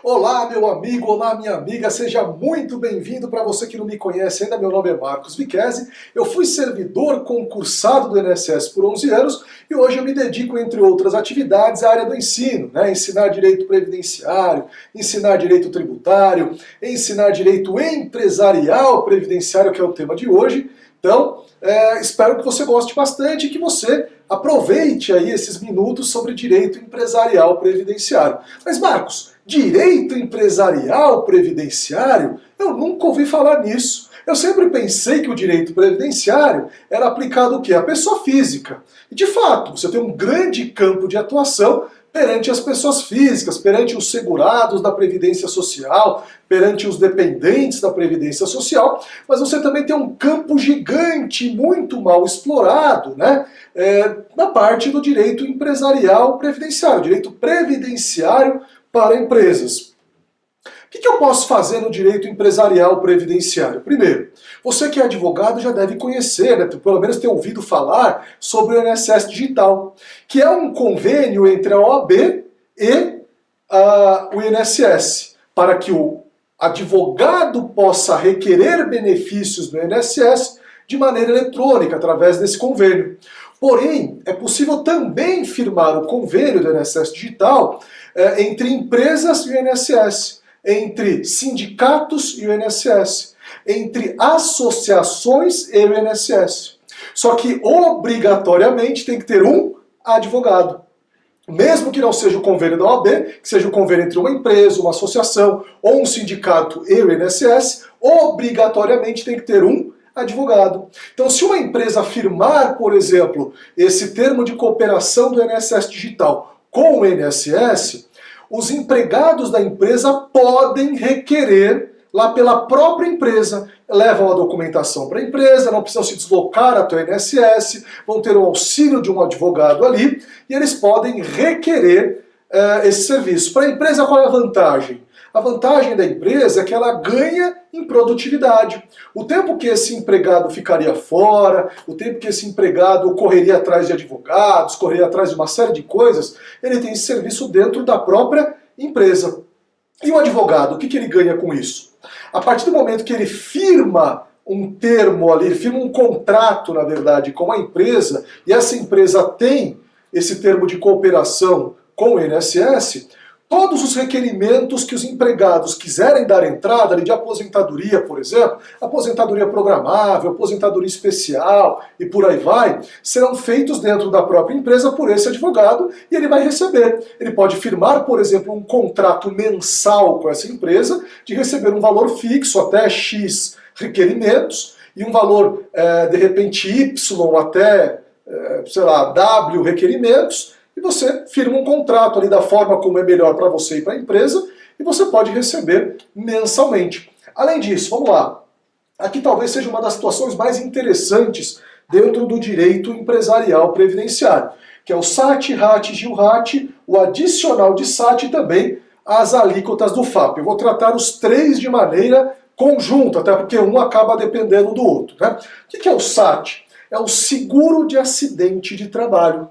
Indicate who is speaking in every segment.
Speaker 1: Olá, meu amigo, olá, minha amiga, seja muito bem-vindo. Para você que não me conhece ainda, meu nome é Marcos Viquesi, eu fui servidor concursado do INSS por 11 anos e hoje eu me dedico, entre outras atividades, à área do ensino, ensinar direito previdenciário, ensinar direito tributário, ensinar direito empresarial previdenciário, que é o tema de hoje. Então, espero que você goste bastante e que você aproveite aí esses minutos sobre direito empresarial previdenciário. Mas, Marcos, direito empresarial previdenciário? Eu nunca ouvi falar nisso. Eu sempre pensei que o direito previdenciário era aplicado o quê? À pessoa física. E, de fato, você tem um grande campo de atuação perante as pessoas físicas, perante os segurados da Previdência Social, perante os dependentes da Previdência Social, mas você também tem um campo gigante, muito mal explorado, na parte do direito empresarial previdenciário, direito previdenciário para empresas. O que eu posso fazer no direito empresarial previdenciário? Primeiro, você que é advogado já deve conhecer, pelo menos ter ouvido falar sobre o INSS Digital, que é um convênio entre a OAB e o INSS, para que o advogado possa requerer benefícios do INSS de maneira eletrônica, através desse convênio. Porém, é possível também firmar o convênio do INSS Digital entre empresas e o INSS, entre sindicatos e o INSS, entre associações e o INSS. Só que obrigatoriamente tem que ter um advogado. Mesmo que não seja o convênio da OAB, que seja o convênio entre uma empresa, uma associação ou um sindicato e o INSS, obrigatoriamente tem que ter um advogado. Então, se uma empresa firmar, por exemplo, esse termo de cooperação do INSS Digital com o INSS, os empregados da empresa podem requerer lá pela própria empresa, levam a documentação para a empresa, não precisam se deslocar até o INSS, vão ter o auxílio de um advogado ali, e eles podem requerer esse serviço. Para a empresa, qual é a vantagem? A vantagem da empresa é que ela ganha em produtividade. O tempo que esse empregado ficaria fora, o tempo que esse empregado correria atrás de advogados, correria atrás de uma série de coisas, ele tem esse serviço dentro da própria empresa. E o advogado, o que ele ganha com isso? A partir do momento que ele firma um termo ali, ele firma um contrato, na verdade, com a empresa, e essa empresa tem esse termo de cooperação com o INSS, todos os requerimentos que os empregados quiserem dar entrada ali de aposentadoria, por exemplo, aposentadoria programável, aposentadoria especial e por aí vai, serão feitos dentro da própria empresa por esse advogado e ele vai receber. Ele pode firmar, por exemplo, um contrato mensal com essa empresa de receber um valor fixo até X requerimentos e um valor, de repente, Y até, W requerimentos, e você firma um contrato ali da forma como é melhor para você e para a empresa, e você pode receber mensalmente. Além disso, vamos lá. Aqui talvez seja uma das situações mais interessantes dentro do direito empresarial previdenciário, que é o SAT, RAT, GIL-RAT, o adicional de SAT e também as alíquotas do FAP. Eu vou tratar os três de maneira conjunta, até porque um acaba dependendo do outro. O que é o SAT? É o seguro de acidente de trabalho.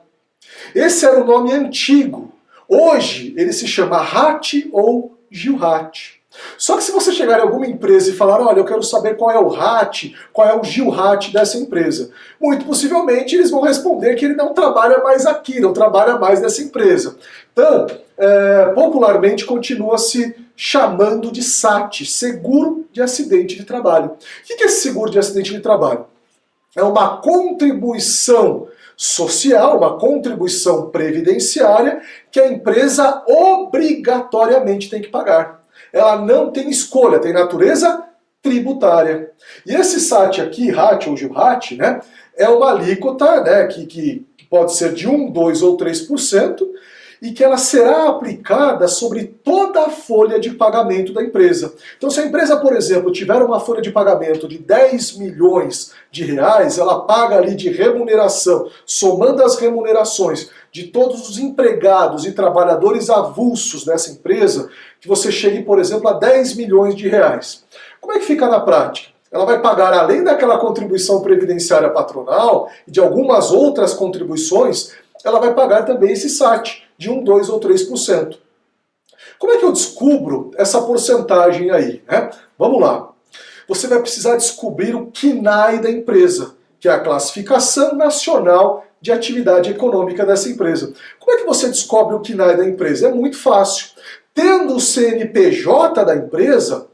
Speaker 1: Esse era o nome antigo. Hoje ele se chama RAT ou GIL-RAT. Só que se você chegar em alguma empresa e falar, olha, eu quero saber qual é o RAT, qual é o GIL-RAT dessa empresa, muito possivelmente eles vão responder que ele não trabalha mais aqui, não trabalha mais nessa empresa. Então, popularmente continua se chamando de SAT, Seguro de Acidente de Trabalho. O que é esse seguro de acidente de trabalho? É uma contribuição social, uma contribuição previdenciária que a empresa obrigatoriamente tem que pagar. Ela não tem escolha, tem natureza tributária. E esse SAT aqui, RAT ou GIL-RAT, é uma alíquota que pode ser de 1, 2 ou 3%, e que ela será aplicada sobre toda a folha de pagamento da empresa. Então, se a empresa, por exemplo, tiver uma folha de pagamento de 10 milhões de reais, ela paga ali de remuneração, somando as remunerações de todos os empregados e trabalhadores avulsos dessa empresa, que você chegue, por exemplo, a 10 milhões de reais. Como é que fica na prática? Ela vai pagar, além daquela contribuição previdenciária patronal e de algumas outras contribuições, ela vai pagar também esse SAT de 1, 2 ou 3%. Como é que eu descubro essa porcentagem aí, né? Vamos lá. Você vai precisar descobrir o CNAE da empresa, que é a Classificação Nacional de Atividade Econômica dessa empresa. Como é que você descobre o CNAE da empresa? É muito fácil. Tendo o CNPJ da empresa,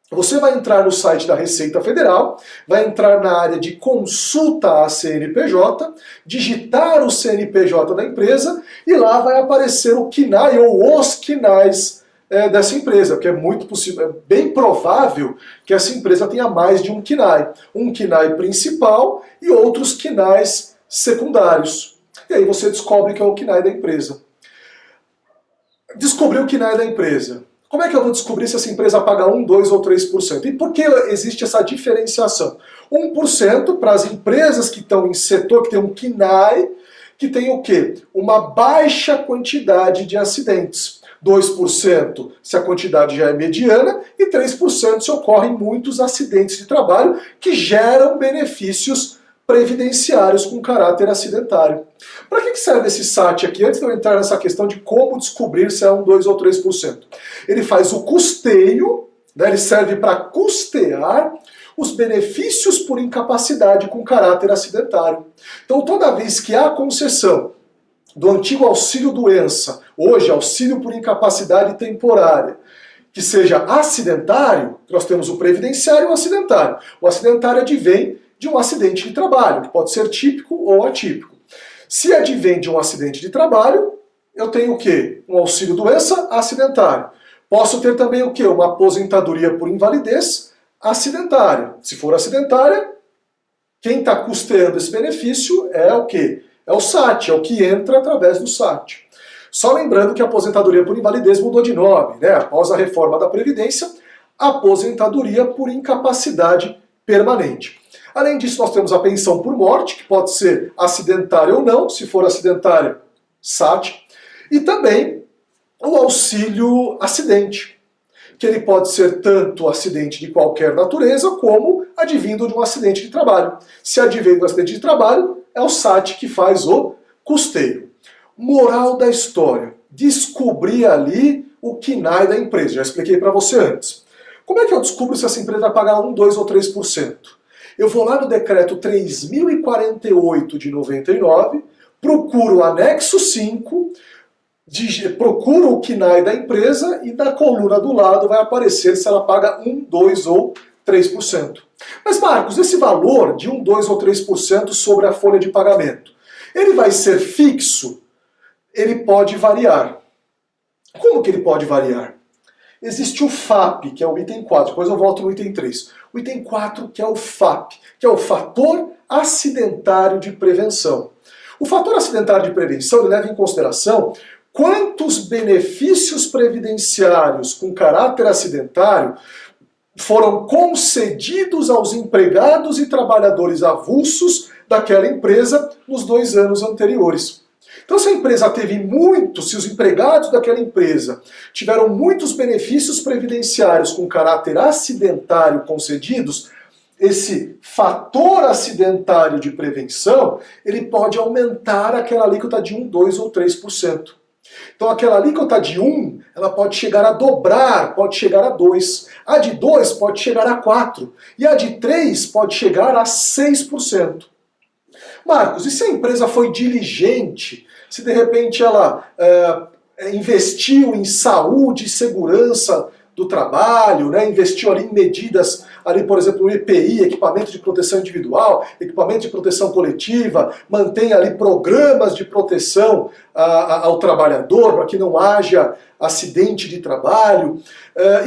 Speaker 1: você vai entrar no site da Receita Federal, vai entrar na área de consulta a CNPJ, digitar o CNPJ da empresa e lá vai aparecer o CNAE ou os CNAEs dessa empresa, porque é muito possível, é bem provável que essa empresa tenha mais de um CNAE. Um CNAE principal e outros CNAEs secundários. E aí você descobre que é o CNAE da empresa. Descobrir o CNAE da empresa. Como é que eu vou descobrir se essa empresa paga 1, 2 ou 3%? E por que existe essa diferenciação? 1% para as empresas que estão em setor, que tem um CNAE, que tem o quê? Uma baixa quantidade de acidentes. 2% se a quantidade já é mediana e 3% se ocorrem muitos acidentes de trabalho que geram benefícios previdenciários com caráter acidentário. Para que serve esse SAT aqui? Antes de eu entrar nessa questão de como descobrir se é 1, 2 ou 3%. Ele faz o custeio, né, ele serve para custear os benefícios por incapacidade com caráter acidentário. Então, toda vez que há concessão do antigo auxílio-doença, hoje auxílio por incapacidade temporária, que seja acidentário, nós temos o previdenciário e o acidentário. O acidentário advém de um acidente de trabalho, que pode ser típico ou atípico. Se advém de um acidente de trabalho, eu tenho o quê? Um auxílio-doença acidentário. Posso ter também o quê? Uma aposentadoria por invalidez acidentária. Se for acidentária, quem está custeando esse benefício é o quê? É o SAT, é o que entra através do SAT. Só lembrando que a aposentadoria por invalidez mudou de nome, né? Após a reforma da Previdência, aposentadoria por incapacidade permanente. Além disso, nós temos a pensão por morte, que pode ser acidentária ou não, se for acidentária, SAT, e também o auxílio acidente, que ele pode ser tanto acidente de qualquer natureza, como advindo de um acidente de trabalho. Se advém do acidente de trabalho, é o SAT que faz o custeio. Moral da história, descobrir ali o CNAE da empresa, já expliquei para você antes. Como é que eu descubro se essa empresa vai pagar 1, 2 ou 3%? Eu vou lá no decreto 3048 de 99, procuro o anexo 5, procuro o CNAE da empresa e na coluna do lado vai aparecer se ela paga 1, 2 ou 3%. Mas Marcos, esse valor de 1, 2 ou 3% sobre a folha de pagamento, ele vai ser fixo? Ele pode variar. Como que ele pode variar? Existe o FAP, que é o item 4, depois eu volto no item 3. O item 4, que é o FAP, que é o fator acidentário de prevenção. O fator acidentário de prevenção ele leva em consideração quantos benefícios previdenciários com caráter acidentário foram concedidos aos empregados e trabalhadores avulsos daquela empresa nos 2 anos anteriores. Então, se a empresa teve se os empregados daquela empresa tiveram muitos benefícios previdenciários com caráter acidentário concedidos, esse fator acidentário de prevenção, ele pode aumentar aquela alíquota de 1, 2 ou 3%. Então, aquela alíquota de 1, ela pode chegar a dobrar, pode chegar a 2. A de 2 pode chegar a 4. E a de 3 pode chegar a 6%. Marcos, e se a empresa foi diligente? Se de repente ela investiu em saúde e segurança do trabalho, né, investiu ali em medidas, ali, por exemplo, no EPI, equipamento de proteção individual, equipamento de proteção coletiva, mantém ali programas de proteção ao trabalhador para que não haja acidente de trabalho,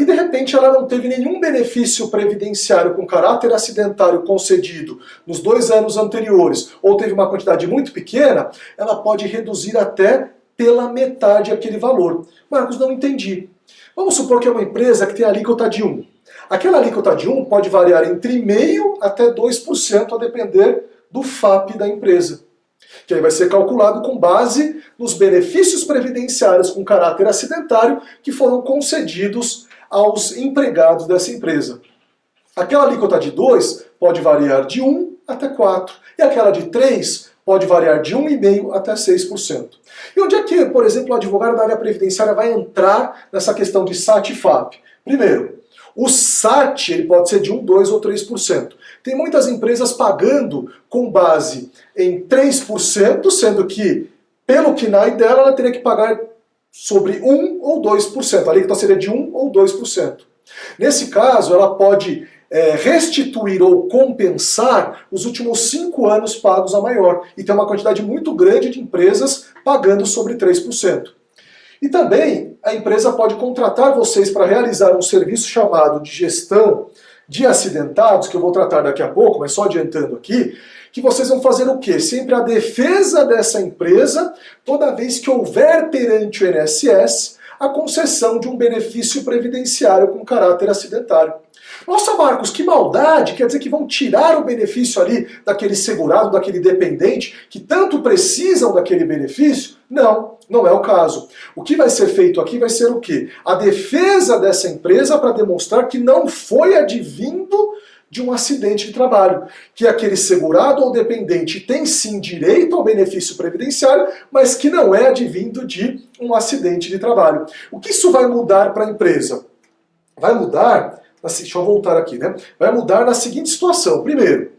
Speaker 1: e de repente ela não teve nenhum benefício previdenciário com caráter acidentário concedido nos 2 anos anteriores, ou teve uma quantidade muito pequena, ela pode reduzir até pela metade aquele valor. Marcos, não entendi. Vamos supor que é uma empresa que tem alíquota de 1. Aquela alíquota de 1 pode variar entre 0,5% até 2%, a depender do FAP da empresa, que aí vai ser calculado com base nos benefícios previdenciários com caráter acidentário que foram concedidos aos empregados dessa empresa. Aquela alíquota de 2 pode variar de 1 até 4, e aquela de 3 pode variar de 1,5% até 6%. E onde é que, por exemplo, o advogado da área previdenciária vai entrar nessa questão de SAT e FAP? Primeiro, o SAT ele pode ser de 1%, 2% ou 3%. Tem muitas empresas pagando com base em 3%, sendo que, pelo KNAI dela, ela teria que pagar sobre 1% ou 2%. A alíquota seria de 1% ou 2%. Nesse caso, ela pode restituir ou compensar os últimos 5 anos pagos a maior. E tem uma quantidade muito grande de empresas pagando sobre 3%. E também a empresa pode contratar vocês para realizar um serviço chamado de gestão de acidentados, que eu vou tratar daqui a pouco, mas só adiantando aqui, que vocês vão fazer o quê? Sempre a defesa dessa empresa, toda vez que houver perante o INSS a concessão de um benefício previdenciário com caráter acidentário. Nossa, Marcos, que maldade! Quer dizer que vão tirar o benefício ali daquele segurado, daquele dependente, que tanto precisam daquele benefício? Não, não é o caso. O que vai ser feito aqui vai ser o quê? A defesa dessa empresa para demonstrar que não foi advindo de um acidente de trabalho, que aquele segurado ou dependente tem sim direito ao benefício previdenciário, mas que não é advindo de um acidente de trabalho. O que isso vai mudar para a empresa? Vai mudar, deixa eu voltar aqui, né? Vai mudar na seguinte situação. Primeiro,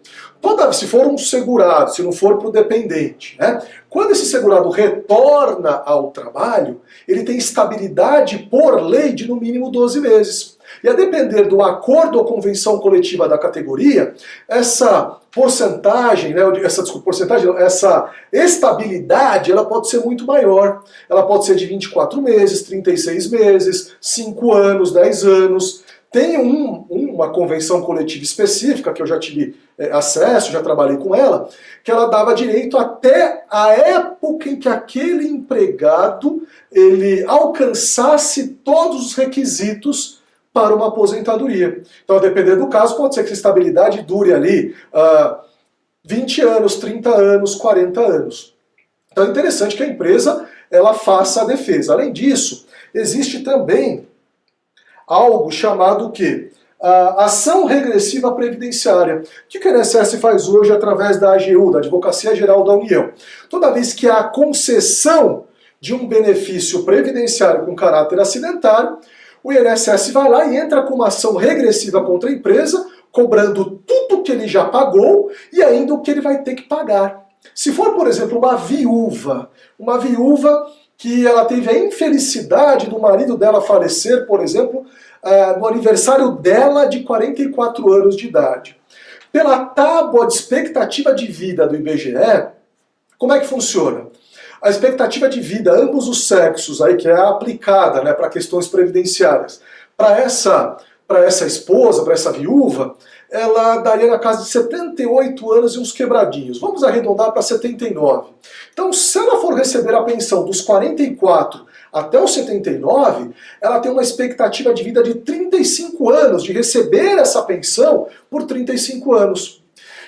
Speaker 1: se for um segurado, se não for para o dependente, né? Quando esse segurado retorna ao trabalho, ele tem estabilidade por lei de no mínimo 12 meses. E a depender do acordo ou convenção coletiva da categoria, essa porcentagem, né, essa estabilidade, ela pode ser muito maior. Ela pode ser de 24 meses, 36 meses, 5 anos, 10 anos. Tem uma convenção coletiva específica, que eu já tive acesso, já trabalhei com ela, que ela dava direito até a época em que aquele empregado ele alcançasse todos os requisitos para uma aposentadoria. Então, dependendo do caso, pode ser que a estabilidade dure ali 20 anos, 30 anos, 40 anos. Então é interessante que a empresa ela faça a defesa. Além disso, existe também algo chamado o quê? Ação regressiva previdenciária. O que o INSS faz hoje através da AGU, da Advocacia Geral da União? Toda vez que há concessão de um benefício previdenciário com caráter acidentário, o INSS vai lá e entra com uma ação regressiva contra a empresa, cobrando tudo que ele já pagou e ainda o que ele vai ter que pagar. Se for, por exemplo, uma viúva que ela teve a infelicidade do marido dela falecer, por exemplo, no aniversário dela de 44 anos de idade. Pela tábua de expectativa de vida do IBGE, como é que funciona? A expectativa de vida, ambos os sexos, aí, que é aplicada, né, para questões previdenciárias, para essa esposa, para essa viúva, ela daria na casa de 78 anos e uns quebradinhos. Vamos arredondar para 79. Então, se ela for receber a pensão dos 44 até os 79, ela tem uma expectativa de vida de 35 anos, de receber essa pensão por 35 anos.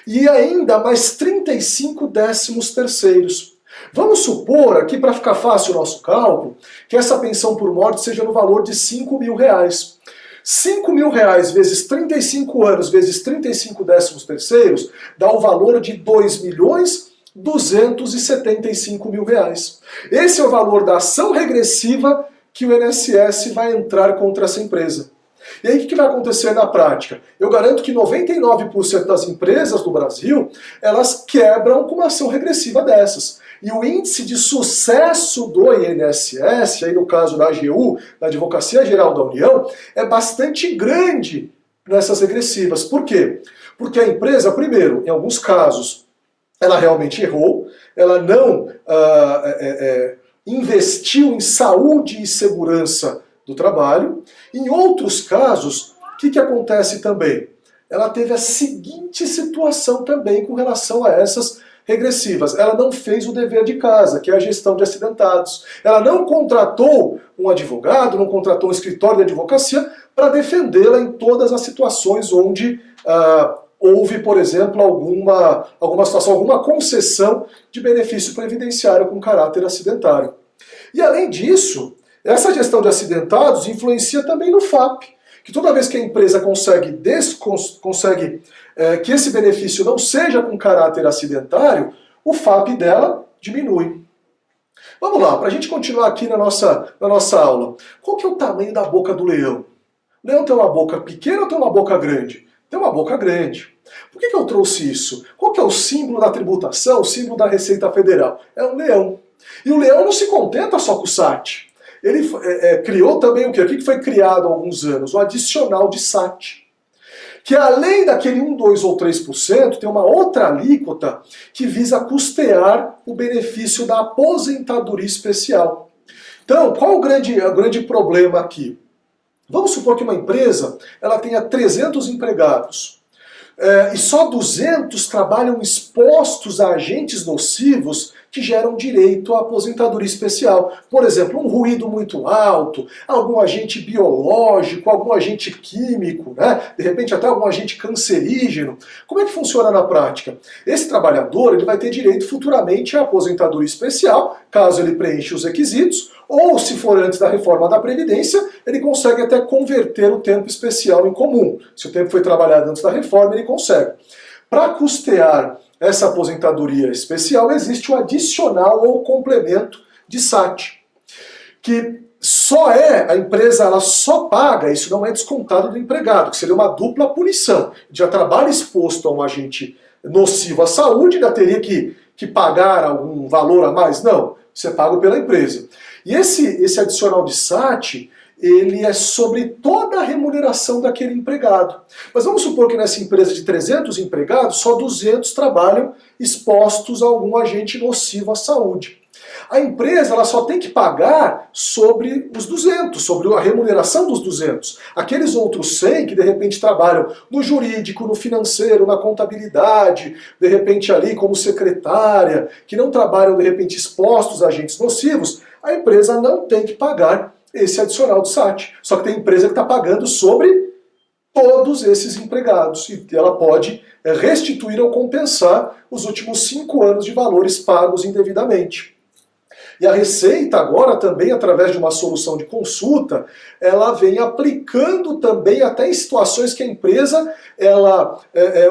Speaker 1: E ainda mais 35 13º. Vamos supor, aqui para ficar fácil o nosso cálculo, que essa pensão por morte seja no valor de R$5.000. R$5.000 vezes 35 anos vezes 35 13º dá o valor de R$2.275.000. Esse é o valor da ação regressiva que o INSS vai entrar contra essa empresa. E aí o que vai acontecer na prática? Eu garanto que 99% das empresas do Brasil, elas quebram com uma ação regressiva dessas. E o índice de sucesso do INSS, aí no caso da AGU, da Advocacia Geral da União, é bastante grande nessas regressivas. Por quê? Porque a empresa, primeiro, em alguns casos, ela realmente errou, ela não investiu em saúde e segurança do trabalho. Em outros casos, o que acontece também? Ela teve a seguinte situação também com relação a essas regressivas. Ela não fez o dever de casa, que é a gestão de acidentados. Ela não contratou um advogado, não contratou um escritório de advocacia para defendê-la em todas as situações onde houve, por exemplo, alguma situação, alguma concessão de benefício previdenciário com caráter acidentário. E além disso, essa gestão de acidentados influencia também no FAP, que toda vez que a empresa consegue que esse benefício não seja com caráter acidentário, o FAP dela diminui. Vamos lá, para a gente continuar aqui na nossa aula. Qual que é o tamanho da boca do leão? O leão tem uma boca pequena ou tem uma boca grande? Tem uma boca grande. Por que eu trouxe isso? Qual que é o símbolo da tributação, o símbolo da Receita Federal? É um leão. E o leão não se contenta só com o SAT. Ele criou também o quê? O que foi criado há alguns anos? O adicional de SAT. Que além daquele 1, 2 ou 3%, tem uma outra alíquota que visa custear o benefício da aposentadoria especial. Então, qual o grande problema aqui? Vamos supor que uma empresa ela tenha 300 empregados. E só 200 trabalham expostos a agentes nocivos que geram direito à aposentadoria especial. Por exemplo, um ruído muito alto, algum agente biológico, algum agente químico, né? De repente até algum agente cancerígeno. Como é que funciona na prática? Esse trabalhador ele vai ter direito futuramente à aposentadoria especial, caso ele preencha os requisitos, ou se for antes da reforma da Previdência, ele consegue até converter o tempo especial em comum. Se o tempo foi trabalhado antes da reforma, ele consegue. Para custear essa aposentadoria especial, existe o adicional ou complemento de SAT, que a empresa ela só paga, isso não é descontado do empregado, que seria uma dupla punição. Já trabalha exposto a um agente nocivo à saúde, ainda teria que pagar algum valor a mais? Não, isso é pago pela empresa. E esse adicional de SAT, ele é sobre toda a remuneração daquele empregado. Mas vamos supor que nessa empresa de 300 empregados, só 200 trabalham expostos a algum agente nocivo à saúde. A empresa ela só tem que pagar sobre os 200, sobre a remuneração dos 200. Aqueles outros 100 que de repente trabalham no jurídico, no financeiro, na contabilidade, de repente ali como secretária, que não trabalham de repente expostos a agentes nocivos, a empresa não tem que pagar esse adicional de SAT. Só que tem empresa que está pagando sobre todos esses empregados. E ela pode restituir ou compensar os últimos 5 anos de valores pagos indevidamente. E a Receita agora também, através de uma solução de consulta, ela vem aplicando também até em situações que a empresa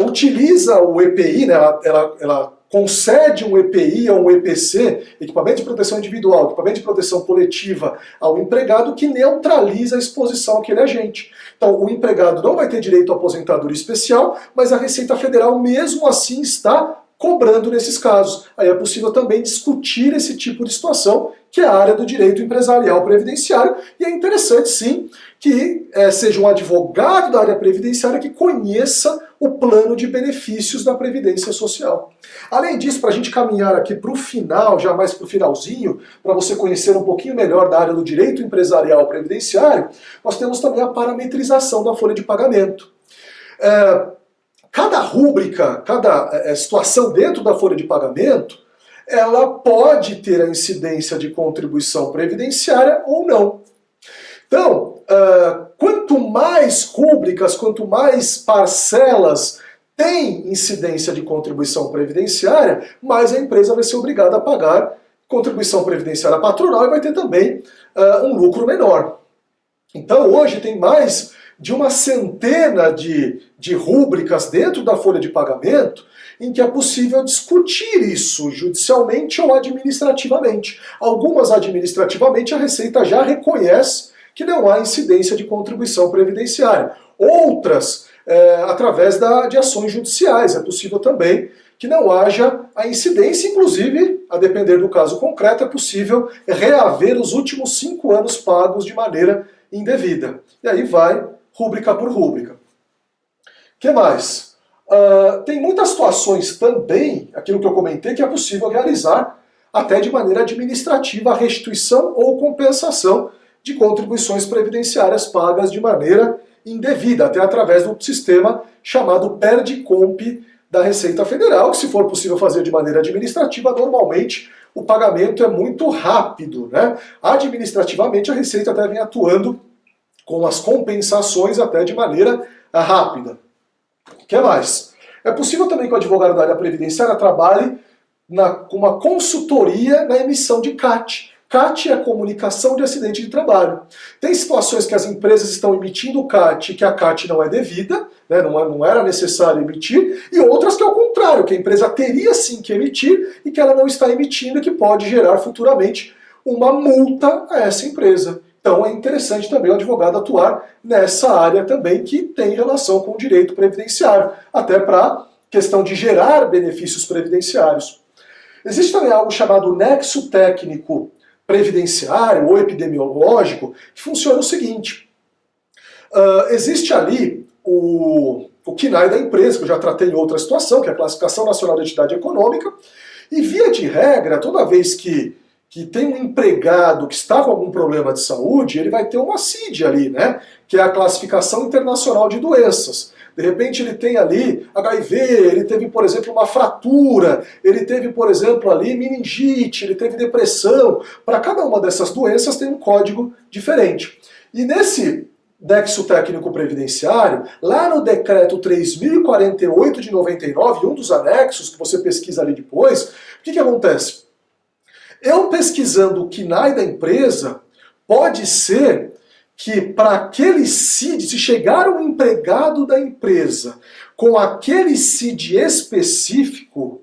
Speaker 1: utiliza o EPI, né? ela concede um EPI ou um EPC, equipamento de proteção individual, equipamento de proteção coletiva, ao empregado que neutraliza a exposição àquele agente. Então, o empregado não vai ter direito à aposentadoria especial, mas a Receita Federal mesmo assim está cobrando nesses casos. Aí é possível também discutir esse tipo de situação, que é a área do direito empresarial previdenciário, e é interessante sim que seja um advogado da área previdenciária que conheça o plano de benefícios da Previdência Social. Além disso, para a gente caminhar aqui para o final, já mais para o finalzinho, para você conhecer um pouquinho melhor da área do direito empresarial previdenciário, nós temos também a parametrização da folha de pagamento. Cada rúbrica, cada situação dentro da folha de pagamento, ela pode ter a incidência de contribuição previdenciária ou não. Então, quanto mais rúbricas, quanto mais parcelas tem incidência de contribuição previdenciária, mais a empresa vai ser obrigada a pagar contribuição previdenciária patronal e vai ter também um lucro menor. Então, hoje tem mais de uma centena de rúbricas dentro da folha de pagamento em que é possível discutir isso judicialmente ou administrativamente. Algumas administrativamente a Receita já reconhece que não há incidência de contribuição previdenciária. Outras, através de ações judiciais, é possível também que não haja a incidência, inclusive, a depender do caso concreto, é possível reaver os últimos 5 anos pagos de maneira indevida. E aí vai rúbrica por rúbrica. O que mais? Tem muitas situações também, aquilo que eu comentei, que é possível realizar até de maneira administrativa a restituição ou compensação de contribuições previdenciárias pagas de maneira indevida, até através do sistema chamado PERDCOMP da Receita Federal, que se for possível fazer de maneira administrativa, normalmente o pagamento é muito rápido, né? Administrativamente a Receita até vem atuando com as compensações até de maneira rápida. O que mais? É possível também que o advogado da área previdenciária trabalhe com uma consultoria na emissão de CAT. CAT é a comunicação de acidente de trabalho. Tem situações que as empresas estão emitindo CAT que a CAT não é devida, né, não era necessário emitir, e outras que é o contrário, que a empresa teria sim que emitir e que ela não está emitindo e que pode gerar futuramente uma multa a essa empresa. Então é interessante também o advogado atuar nessa área também que tem relação com o direito previdenciário, até para questão de gerar benefícios previdenciários. Existe também algo chamado nexo técnico previdenciário ou epidemiológico, que funciona o seguinte. Existe ali o CNAE da empresa, que eu já tratei em outra situação, que é a Classificação Nacional de Entidade Econômica, e via de regra, toda vez que tem um empregado que está com algum problema de saúde, ele vai ter uma CID ali, né? Que é a Classificação Internacional de Doenças. De repente ele tem ali HIV, ele teve, por exemplo, uma fratura, ele teve, por exemplo, ali meningite, ele teve depressão. Para cada uma dessas doenças tem um código diferente. E nesse nexo técnico previdenciário, lá no decreto 3048 de 99, um dos anexos que você pesquisa ali depois, o que acontece? Eu pesquisando o CNAE da empresa, pode ser que para aquele CID, se chegar um empregado da empresa com aquele CID específico,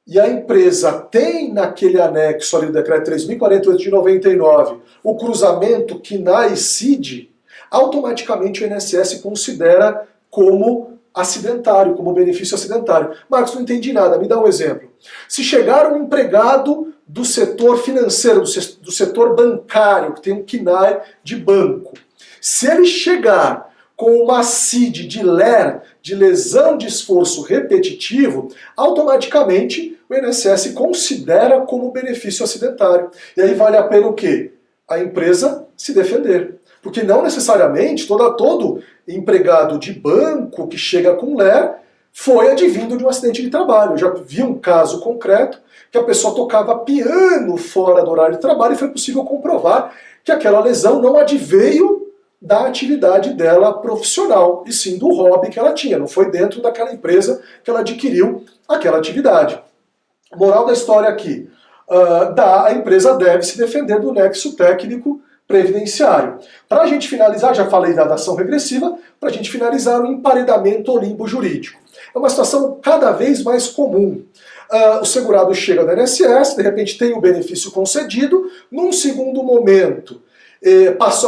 Speaker 1: e a empresa tem naquele anexo ali do decreto 3048 de 99 o cruzamento CNAE-CID, automaticamente o INSS considera como acidentário, como benefício acidentário. Marcos, não entendi nada, me dá um exemplo. Se chegar um empregado do setor financeiro, do setor bancário, que tem um CNAE de banco, se ele chegar com uma CID de LER, de lesão de esforço repetitivo, automaticamente o INSS considera como benefício acidentário. E aí vale a pena o quê? A empresa se defender. Porque não necessariamente todo empregado de banco que chega com LER foi advindo de um acidente de trabalho. Eu já vi um caso concreto que a pessoa tocava piano fora do horário de trabalho e foi possível comprovar que aquela lesão não adveio da atividade dela profissional, e sim do hobby que ela tinha. Não foi dentro daquela empresa que ela adquiriu aquela atividade. Moral da história aqui, a empresa deve se defender do nexo técnico previdenciário. Para a gente finalizar, já falei da dação regressiva, para a gente finalizar o emparedamento ou limbo jurídico. É uma situação cada vez mais comum. O segurado chega no INSS, de repente tem o benefício concedido, num segundo momento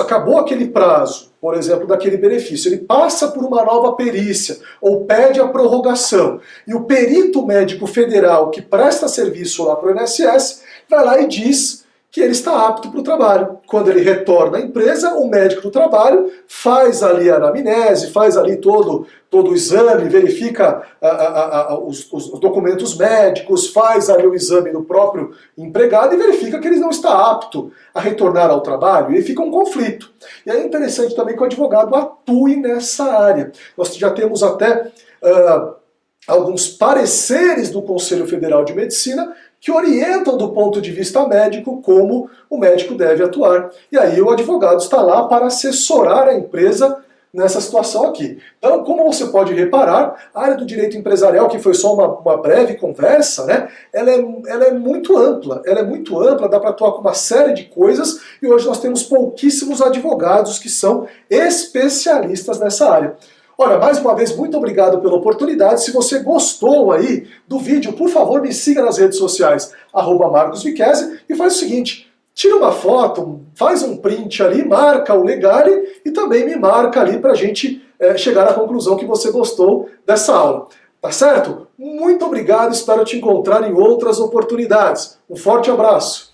Speaker 1: acabou aquele prazo, por exemplo, daquele benefício, ele passa por uma nova perícia ou pede a prorrogação, e o perito médico federal que presta serviço lá para o INSS vai lá e diz que ele está apto para o trabalho. Quando ele retorna à empresa, o médico do trabalho faz ali a anamnese, faz ali todo o exame, verifica os documentos médicos, faz ali o exame do próprio empregado e verifica que ele não está apto a retornar ao trabalho, e aí fica um conflito. E é interessante também que o advogado atue nessa área. Nós já temos até alguns pareceres do Conselho Federal de Medicina que orientam do ponto de vista médico como o médico deve atuar. E aí o advogado está lá para assessorar a empresa nessa situação aqui. Então, como você pode reparar, a área do direito empresarial, que foi só uma breve conversa, né, ela é muito ampla, dá para atuar com uma série de coisas, e hoje nós temos pouquíssimos advogados que são especialistas nessa área. Olha, mais uma vez, muito obrigado pela oportunidade. Se você gostou aí do vídeo, por favor, me siga nas redes sociais, @MarcosViquezzi, e faz o seguinte, tira uma foto, faz um print ali, marca o Legale e também me marca ali para a gente chegar à conclusão que você gostou dessa aula. Tá certo? Muito obrigado, espero te encontrar em outras oportunidades. Um forte abraço!